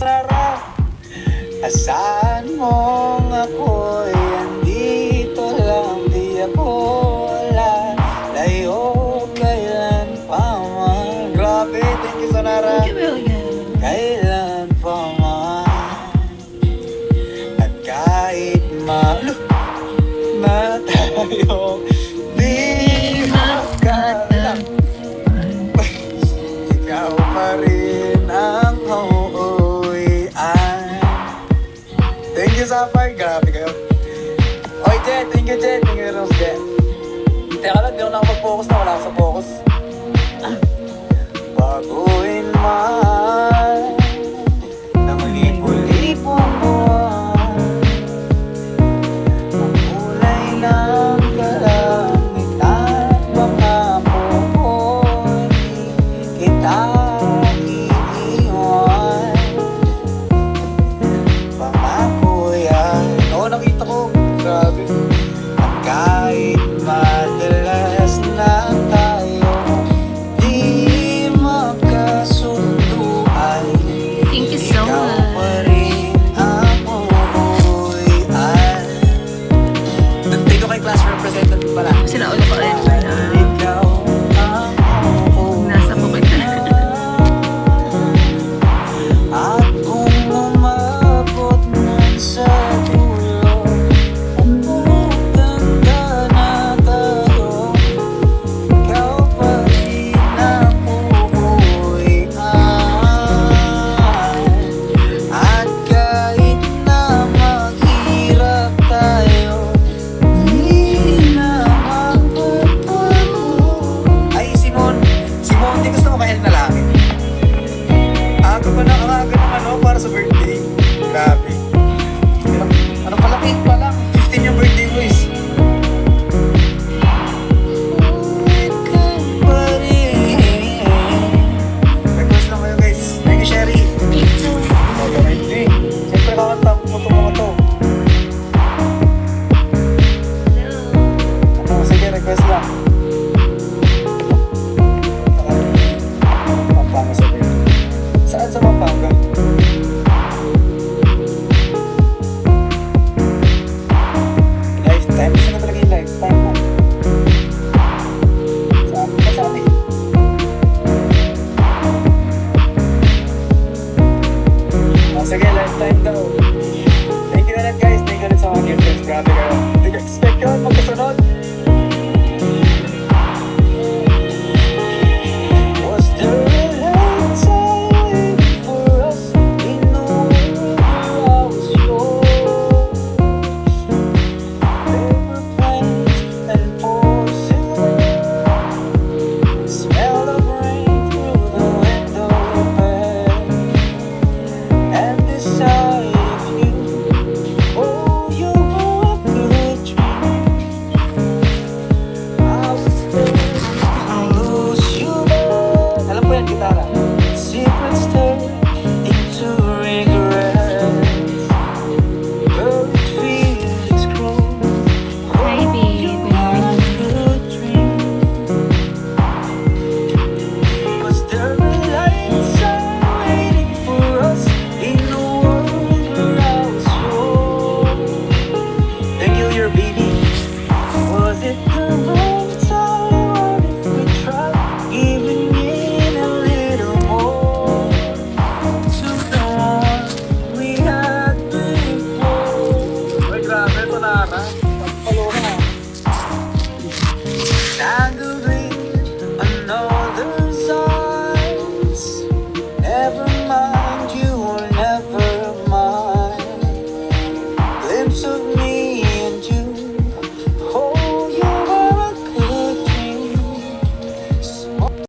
Sarah, asahan mong ako'y andito lang, di ako wala, layo kailan pa man. Grabe, thank you Sonara. Thank you, William. Kailan pa man, at kahit malo na tayo, di makalam, ikaw pa rin ang uuwian. Thank you, Sapphire. Grabe kayo. Oy, Jet. Thank you, Jet. Thank you, Rose, Jet. Teka lang, di ako nakapag-focus na. Wala ka sa focus. Baguhin man ng lipo-lipong buwan, ang kulay ng kalangitan, baka po di kita iiwan. Pangako yan. Oo, nakita ko. Grabe. At kahit madalas na tayo di magkasunduan, Thank you so ikaw much. pa rin ang uuwian. Nagtake ko kay class representative pala. Sinaulo ko rin. Ikaw ang uuwian. Nasa bukid na. At kung umabot man sa dulo, umutanda na tayo, ikaw pa rin ang uuwian. At kahit na maghirap tayo, di na magbabago. Ay, Simon, di gusto mo kahit na langit. Aga pa na, ang aga ng ano, para sa birthday. Grabe. Ano pala, 8 pa lang. 15 yung birthday mo is. Ikaw pa rin. Request lang kayo guys. Thank you, Sherry. Okay. Siyempre kakanta mo ito mga to. Ano, sige, request lang. Pampanga sa birthday. Saan sa Pampanga? Lifetime? Saan na talaga yung lifetime mo? Saan? Masabi? Oh, sige, lifetime daw. Thank you ulit guys. Thank you ulit sa mga gifters. Grabe kayo. Hindi ko expect yun magkasunod. Was there a right time for us in the world where I was yours? There were plans and porcelain, smell of rain through the window pane, and the sight of you. Oh, you were a good dream. I was there to lose you. Alam ko yan, gitara. Secrets turn into regrets. Hurt feelings grow. Hi, babe. Good morning. Good dream. Was there a light sign waiting for us in a world where I was yours? Thank you, your baby. Was it the wrong time? What if we tried giving in a little more to the one we had before? Uy, grabe, Sonara. Pagpalo na. Tangled with another's eyes. Never mind, you were never mine. Glimpse of